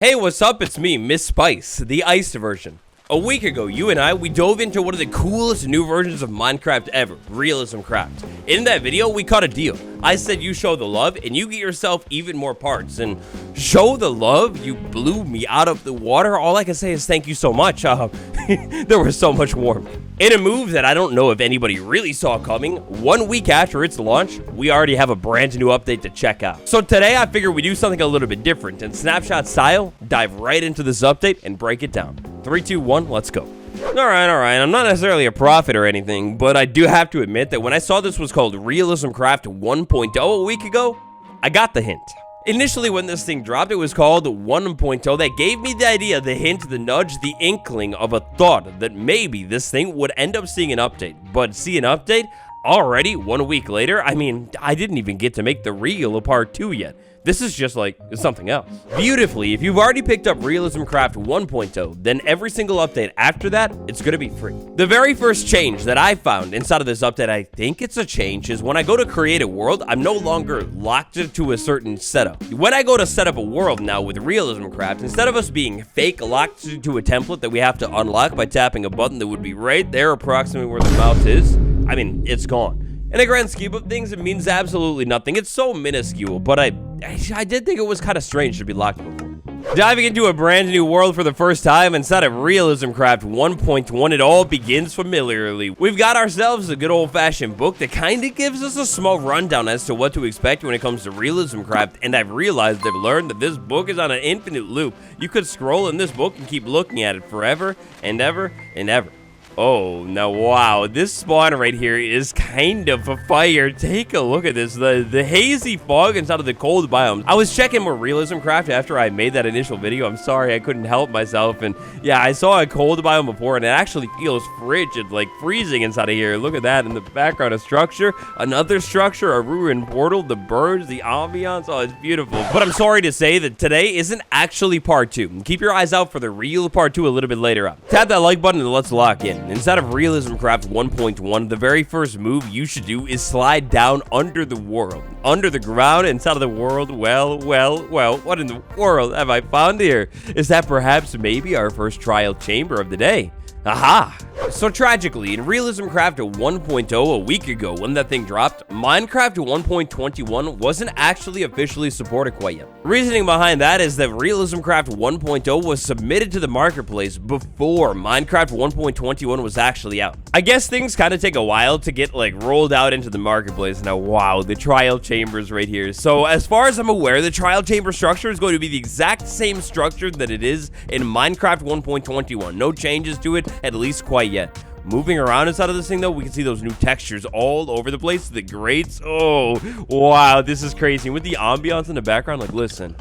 Hey, what's up? It's me, Miss Spice, the iced version. A week ago, you and I, we dove into one of the coolest new versions of Minecraft ever, Realism Craft. In that video, we cut a deal. I said you show the love, and you get yourself even more parts. And show the love? You blew me out of the water? All I can say is thank you so much. There was so much warmth. In a move that I don't know if anybody really saw coming, 1 week after its launch, we already have a brand new update to check out. So today, I figured we do something a little bit different, and snapshot style, dive right into this update and break it down. 3, 2, 1, let's go. Alright, I'm not necessarily a prophet or anything, but I do have to admit that when I saw this was called Realism Craft 1.0 a week ago, I got the hint. Initially, when this thing dropped, it was called 1.0. That gave me the idea, the hint, the nudge, the inkling of a thought that maybe this thing would end up seeing an update. But see an update? Already, 1 week later? I mean, I didn't even get to make the real a part 2 yet. This is just like something else. Beautifully, if you've already picked up Realism Craft 1.0, then every single update after that, it's gonna be free. The very first change that I found inside of this update, I think it's a change, is when I go to create a world, I'm no longer locked to a certain setup. When I go to set up a world now with Realism Craft, instead of us being fake locked to a template that we have to unlock by tapping a button that would be right there approximately where the mouse is, I mean, it's gone. In the grand scheme of things, it means absolutely nothing. It's so minuscule, but I did think it was kind of strange to be locked before. Diving into a brand new world for the first time inside of Realism Craft 1.1, it all begins familiarly. We've got ourselves a good old-fashioned book that kind of gives us a small rundown as to what to expect when it comes to Realism Craft, and I've learned that this book is on an infinite loop. You could scroll in this book and keep looking at it forever and ever and ever. Oh, now wow, this spawn right here is kind of a fire. Take a look at this, the hazy fog inside of the cold biome. I was checking more Realism Craft after I made that initial video. I'm sorry, I couldn't help myself. And yeah, I saw a cold biome before, and it actually feels frigid, like freezing inside of here. Look at that in the background, a structure, another structure, a ruined portal, the birds, the ambiance. Oh, it's beautiful. But I'm sorry to say that today isn't actually part 2. Keep your eyes out for the real part 2 a little bit later on. Tap that like button and let's lock in. Inside of Realism Craft 1.1, the very first move you should do is slide down under the world. Under the ground, inside of the world. Well, what in the world have I found here? Is that perhaps maybe our first trial chamber of the day? Aha! So tragically, in Realism Craft 1.0 a week ago when that thing dropped, Minecraft 1.21 wasn't actually officially supported quite yet. Reasoning behind that is that Realism Craft 1.0 was submitted to the marketplace before Minecraft 1.21 was actually out. I guess things kind of take a while to get like rolled out into the marketplace. Now, wow, the trial chambers right here. So as far as I'm aware, the trial chamber structure is going to be the exact same structure that it is in Minecraft 1.21. No changes to it, at least quite yet. Moving around inside of this thing though, we can see those new textures all over the place. The grates, oh wow, this is crazy. With the ambiance in the background, like listen,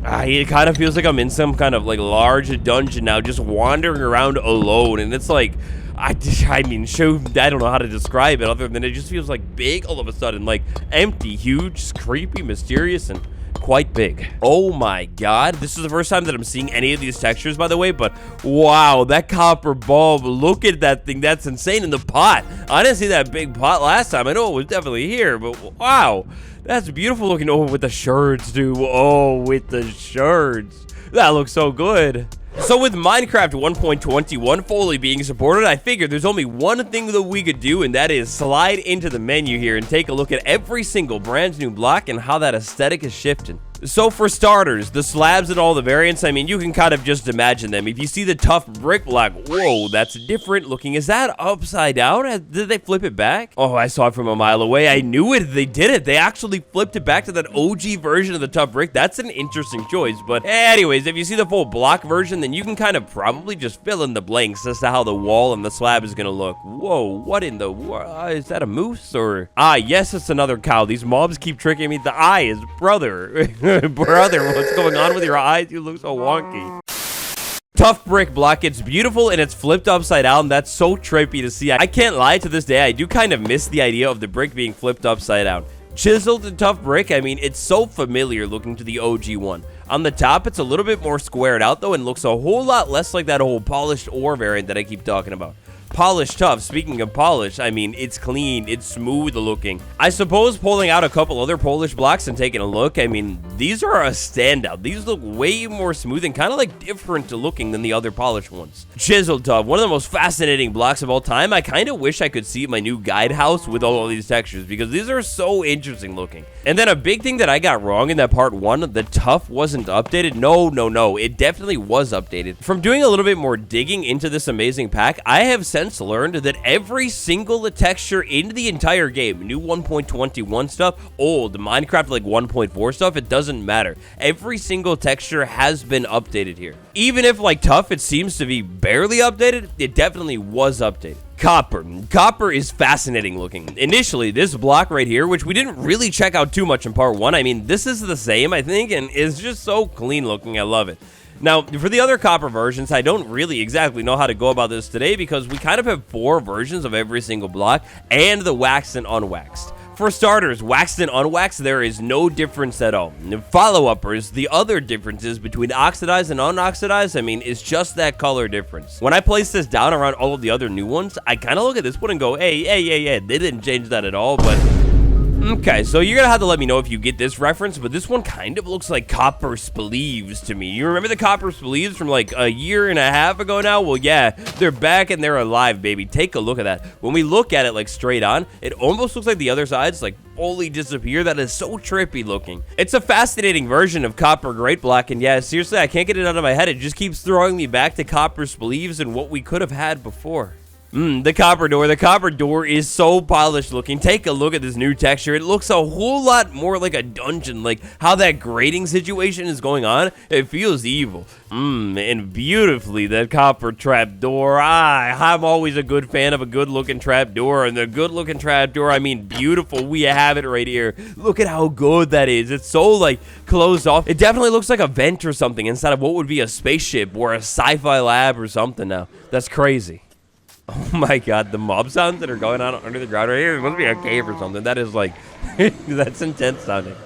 it kind of feels like I'm in some kind of like large dungeon now, just wandering around alone. And it's like, I mean, I don't know how to describe it other than it just feels like big all of a sudden, like empty, huge, creepy, mysterious, and quite big. Oh my god, this is the first time that I'm seeing any of these textures, by the way, but wow, that copper bulb, look at that thing. That's insane. In the pot, I didn't see that big pot last time. I know it was definitely here, but wow, that's beautiful looking. Oh, with the shirts too. Oh, with the shirts, that looks so good. So with Minecraft 1.21 fully being supported, I figured there's only one thing that we could do, and that is slide into the menu here and take a look at every single brand new block and how that aesthetic is shifting. So for starters, the slabs and all the variants, I mean, you can kind of just imagine them. If you see the tough brick block, whoa, that's different looking. Is that upside down? Did they flip it back? Oh, I saw it from a mile away. I knew it. They did it. They actually flipped it back to that OG version of the tough brick. That's an interesting choice. But anyways, if you see the full block version, then you can kind of probably just fill in the blanks as to how the wall and the slab is going to look. Whoa, what in the world? Is that a moose or? Ah, yes, it's another cow. These mobs keep tricking me. The eye is brother. Brother, what's going on with your eyes? You look so wonky. Tough brick block. It's beautiful and it's flipped upside down. That's so trippy to see. I can't lie, to this day, I do kind of miss the idea of the brick being flipped upside down. Chiseled and tough brick, I mean, it's so familiar looking to the OG one. On the top, it's a little bit more squared out though and looks a whole lot less like that whole polished ore variant that I keep talking about. polished tough. Speaking of polish, I mean, it's clean, it's smooth looking. I suppose pulling out a couple other polish blocks and taking a look, I mean, these are a standout. These look way more smooth and kind of like different looking than the other polished ones. Chiseled tough, one of the most fascinating blocks of all time. I kind of wish I could see my new guide house with all of these textures because these are so interesting looking. And then a big thing that I got wrong in that part 1, the tough wasn't updated. No, it definitely was updated. From doing a little bit more digging into this amazing pack, I have since learned that every single texture in the entire game, new 1.21 stuff, old Minecraft like 1.4 stuff, it doesn't matter. Every single texture has been updated here. Even if like tough, it seems to be barely updated, it definitely was updated. Copper. Copper is fascinating looking. Initially, this block right here, which we didn't really check out too much in part 1, I mean, this is the same, I think, and it's just so clean looking. I love it. Now, for the other copper versions, I don't really exactly know how to go about this today because we kind of have 4 versions of every single block and the waxed and unwaxed. For starters, waxed and unwaxed, there is no difference at all. Follow-uppers, the other differences between oxidized and unoxidized, I mean, it's just that color difference. When I place this down around all of the other new ones, I kind of look at this one and go, hey, they didn't change that at all, but... Okay, so you're gonna have to let me know if you get this reference, but this one kind of looks like copper sleeves to me. You remember the copper sleeves from like a year and a half ago now? Well, yeah, they're back and they're alive, baby. Take a look at that. When we look at it like straight on, it almost looks like the other sides like fully disappear. That is so trippy looking. It's a fascinating version of copper great block, and yeah, seriously, I can't get it out of my head. It just keeps throwing me back to copper sleeves and what we could have had before. The copper door. The copper door is so polished looking. Take a look at this new texture. It looks a whole lot more like a dungeon, like how that grating situation is going on. It feels evil. And beautifully, that copper trap door. I'm always a good fan of a good looking trap door, and the good looking trap door, I mean beautiful. We have it right here. Look at how good that is. It's so like closed off. It definitely looks like a vent or something instead of what would be a spaceship or a sci-fi lab or something now. That's crazy. Oh my god, the mob sounds that are going on under the ground right here. It must be a cave or something. That is like, that's intense sounding.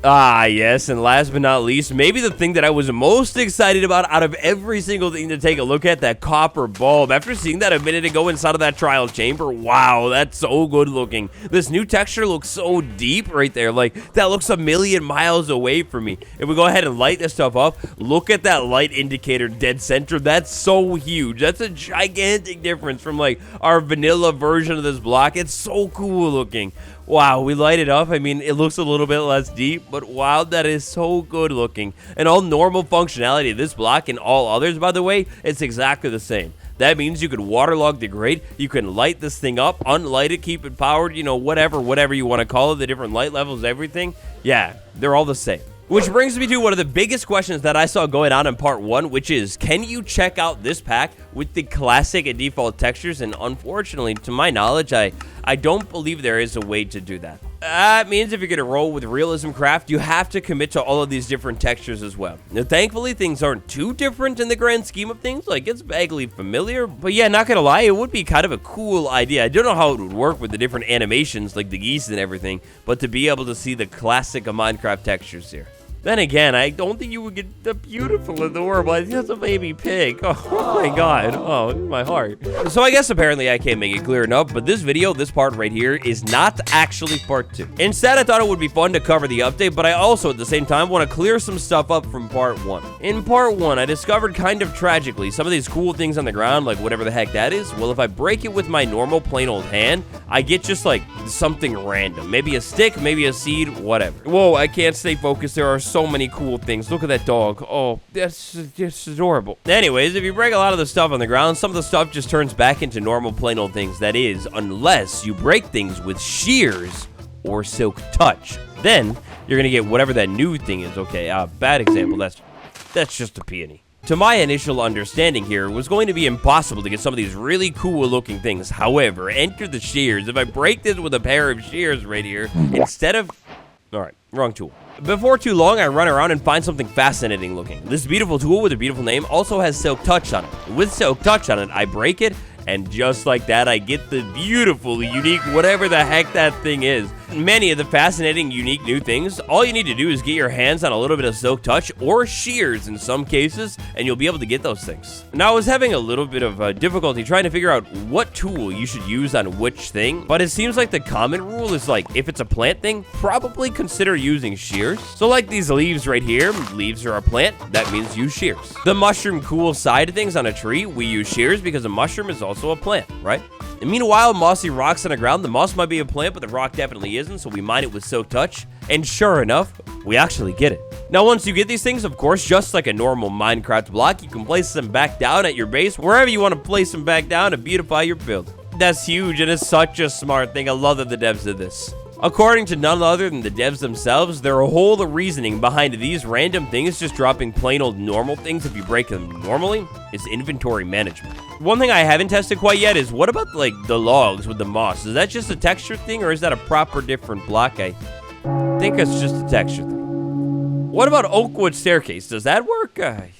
Yes, and last but not least, maybe the thing that I was most excited about out of every single thing to take a look at, that copper bulb. After seeing that a minute ago inside of that trial chamber, wow, that's so good looking. This new texture looks so deep right there. Like, that looks a million miles away from me. If we go ahead and light this stuff up, look at that light indicator dead center. That's so huge. That's a gigantic difference from, like, our vanilla version of this block. It's so cool looking. Wow, we light it up. I mean, it looks a little bit less deep, but wow, that is so good looking. And all normal functionality of this block and all others, by the way, it's exactly the same. That means you could waterlog the grate, you can light this thing up, unlight it, keep it powered, you know, whatever you want to call it, the different light levels, everything. Yeah, they're all the same. Which brings me to one of the biggest questions that I saw going on in part 1, which is, can you check out this pack with the classic and default textures? And unfortunately, to my knowledge, I don't believe there is a way to do that. That means if you're going to roll with Realism Craft, you have to commit to all of these different textures as well. Now, thankfully, things aren't too different in the grand scheme of things. Like, it's vaguely familiar. But yeah, not going to lie, it would be kind of a cool idea. I don't know how it would work with the different animations, like the geese and everything, but to be able to see the classic of Minecraft textures here. Then again, I don't think you would get the beautiful, adorable. I think that's a baby pig. Oh my god. Oh, my heart. So I guess apparently I can't make it clear enough, but this video, this part right here, is not actually part 2. Instead, I thought it would be fun to cover the update, but I also, at the same time, want to clear some stuff up from part 1. In part 1, I discovered kind of tragically some of these cool things on the ground, like whatever the heck that is. Well, if I break it with my normal plain old hand, I get just like something random. Maybe a stick, maybe a seed, whatever. Whoa, I can't stay focused. There are so many cool things. Look at that dog. Oh, that's just adorable. Anyways, if you break a lot of the stuff on the ground, some of the stuff just turns back into normal plain old things. That is, unless you break things with shears or silk touch. Then you're gonna get whatever that new thing is. Okay, bad example. That's just a peony. To my initial understanding here, it was going to be impossible to get some of these really cool looking things. However, enter the shears. If I break this with a pair of shears right here, instead of... Alright, wrong tool. Before too long, I run around and find something fascinating looking. This beautiful tool with a beautiful name also has silk touch on it. With silk touch on it, I break it, and just like that, I get the beautiful, unique, whatever the heck that thing is. many of the fascinating, unique new things, all you need to do is get your hands on a little bit of silk touch or shears in some cases, and you'll be able to get those things. Now, I was having a little bit of difficulty trying to figure out what tool you should use on which thing, but it seems like the common rule is like, if it's a plant thing, probably consider using shears. So like these leaves right here, leaves are a plant, that means use shears. The mushroom cool side things on a tree, we use shears because a mushroom is also a plant, right? And meanwhile, mossy rocks on the ground, the moss might be a plant, but the rock definitely isn't, so we mine it with silk touch, and sure enough, we actually get it. Now, once you get these things, of course, just like a normal Minecraft block, you can place them back down at your base, wherever you want to place them back down to beautify your build. That's huge, and it's such a smart thing. I love that the devs did this. According to none other than the devs themselves, their whole reasoning behind these random things just dropping plain old normal things if you break them normally is inventory management. One thing I haven't tested quite yet is what about like the logs with the moss? Is that just a texture thing or is that a proper different block? I think it's just a texture thing. What about Oakwood Staircase? Does that work? I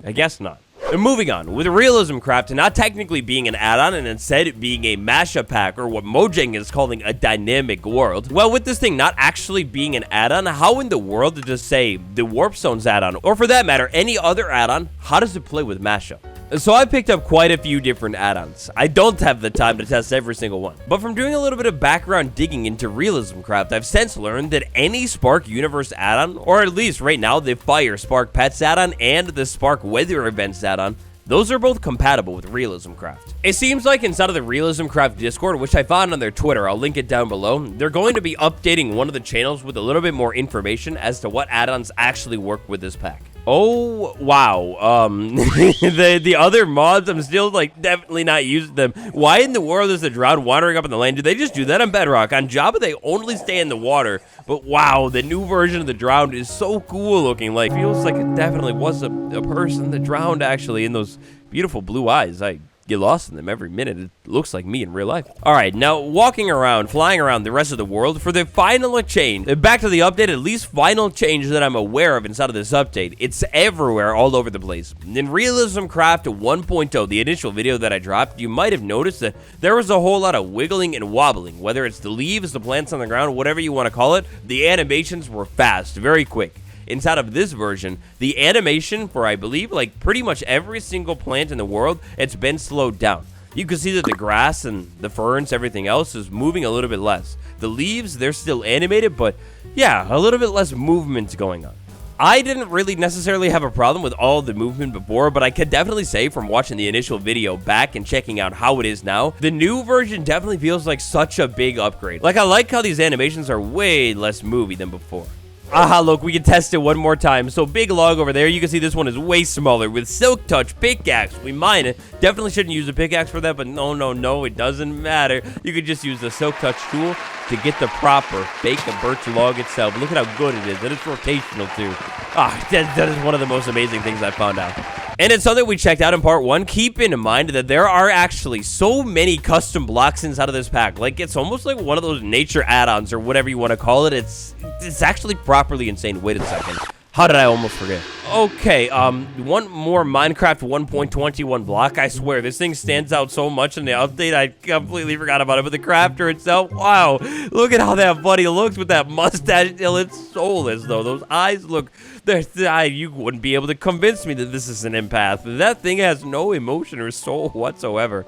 guess not. And moving on, with Realism Craft not technically being an add-on and instead being a mashup pack, or what Mojang is calling a dynamic world, well, with this thing not actually being an add-on, how in the world does, say, the Warp Zones add-on, or for that matter, any other add-on, how does it play with mashup? So I picked up quite a few different add-ons. I don't have the time to test every single one. But from doing a little bit of background digging into Realism Craft, I've since learned that any Spark Universe add-on, or at least right now the Fire Spark Pets add-on and the Spark Weather Events add-on, those are both compatible with Realism Craft. It seems like inside of the Realism Craft Discord, which I found on their Twitter, I'll link it down below, they're going to be updating one of the channels with a little bit more information as to what add-ons actually work with this pack. Oh, wow. The other mods, I'm still, like, definitely not using them. Why in the world is the Drowned wandering up in the lane? Do they just do that on Bedrock? On Java, they only stay in the water. But, wow, the new version of the Drowned is so cool looking. Like, feels like it definitely was a person that drowned, actually, in those beautiful blue eyes. I get lost in them every minute. It looks like me in real life. All right, now walking around, flying around the rest of the world for the final change. Back to the update, at least final change that I'm aware of inside of this update. It's everywhere, all over the place. In Realism Craft 1.0, the initial video that I dropped, you might have noticed that there was a whole lot of wiggling and wobbling. Whether it's the leaves, the plants on the ground, whatever you want to call it, the animations were fast, very quick. Inside of this version, the animation for, I believe, like pretty much every single plant in the world, it's been slowed down. You can see that the grass and the ferns, everything else is moving a little bit less. The leaves, they're still animated, but yeah, a little bit less movement going on. I didn't really necessarily have a problem with all the movement before, but I could definitely say from watching the initial video back and checking out how it is now, the new version definitely feels like such a big upgrade. Like, I like how these animations are way less movie than before. Aha, look, we can test it one more time. So big log over there, you can see this one is way smaller with silk touch pickaxe. We mine it. Definitely shouldn't use a pickaxe for that, but no, it doesn't matter. You could just use the silk touch tool to get the proper baked birch log itself. Look at how good it is, and it's rotational too. Ah, that is one of the most amazing things I found out. And it's something we checked out in part 1. Keep in mind that there are actually so many custom blocks inside of this pack. Like, it's almost like one of those nature add-ons or whatever you want to call it. It's actually properly insane. Wait a second. How did I almost forget? Okay, one more Minecraft 1.21 block. I swear, this thing stands out so much in the update, I completely forgot about it. But the crafter itself, wow. Look at how that buddy looks with that mustache. It's soulless, though. Those eyes look... You wouldn't be able to convince me that this is an empath. That thing has no emotion or soul whatsoever.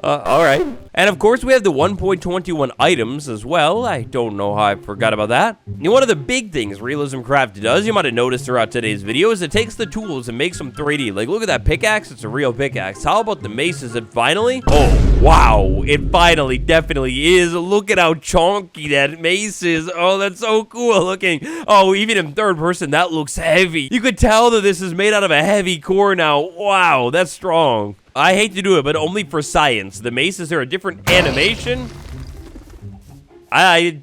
Alright. And of course, we have the 1.21 items as well. I don't know how I forgot about that. And one of the big things Realism Craft does, you might have noticed throughout today's video, is it takes the tools and makes them 3D. Like, look at that pickaxe. It's a real pickaxe. How about the mace? Is it finally? Oh, wow. It finally definitely is. Look at how chonky that mace is. Oh, that's so cool looking. Oh, even in third person, that looks heavy. You could tell that this is made out of a heavy core now. Wow, that's strong. I hate to do it, but only for science. The mace, is there a different animation? I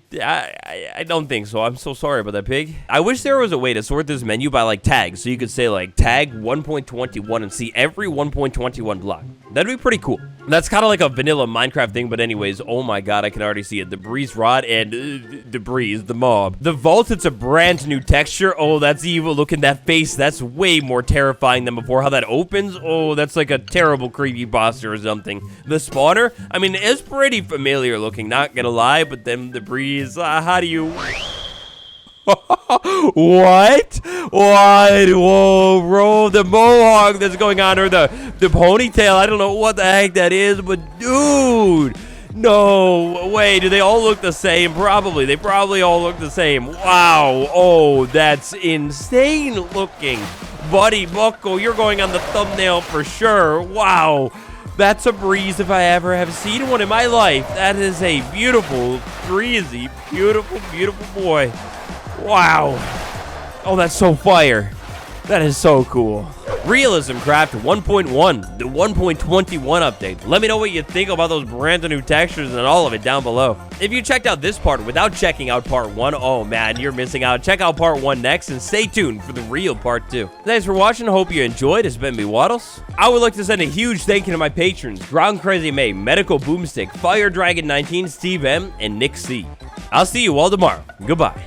don't think so. I'm so sorry about that, pig. I wish there was a way to sort this menu by, like, tags. So you could say, like, tag 1.21 and see every 1.21 block. That'd be pretty cool. That's kind of like a vanilla Minecraft thing, but anyways, oh my god, I can already see it. The breeze rod and the mob. The vault, it's a brand new texture. Oh, that's evil. Look at that face. That's way more terrifying than before. How that opens, oh, that's like a terrible creepy monster or something. The spawner, I mean, it's pretty familiar looking, not gonna lie, but then the breeze, how do you... What? Whoa, bro, the mohawk that's going on, or the ponytail, I don't know what the heck that is, but dude, no way, do they all look the same? Probably, they probably all look the same. Wow, oh, that's insane looking. Buddy Bucko, you're going on the thumbnail for sure. Wow, that's a breeze if I ever have seen one in my life. That is a beautiful, breezy, beautiful, beautiful boy. Wow. Oh, that's so fire. That is so cool. Realism Craft 1.1, the 1.21 update. Let me know what you think about those brand new textures and all of it down below. If you checked out this part without checking out part 1, oh man, you're missing out. Check out part 1 next and stay tuned for the real part 2. Thanks for watching. Hope you enjoyed. It's been me, Waddles. I would like to send a huge thank you to my patrons, Ground Crazy May, Medical Boomstick, Fire Dragon 19, Steve M, and Nick C. I'll see you all tomorrow. Goodbye.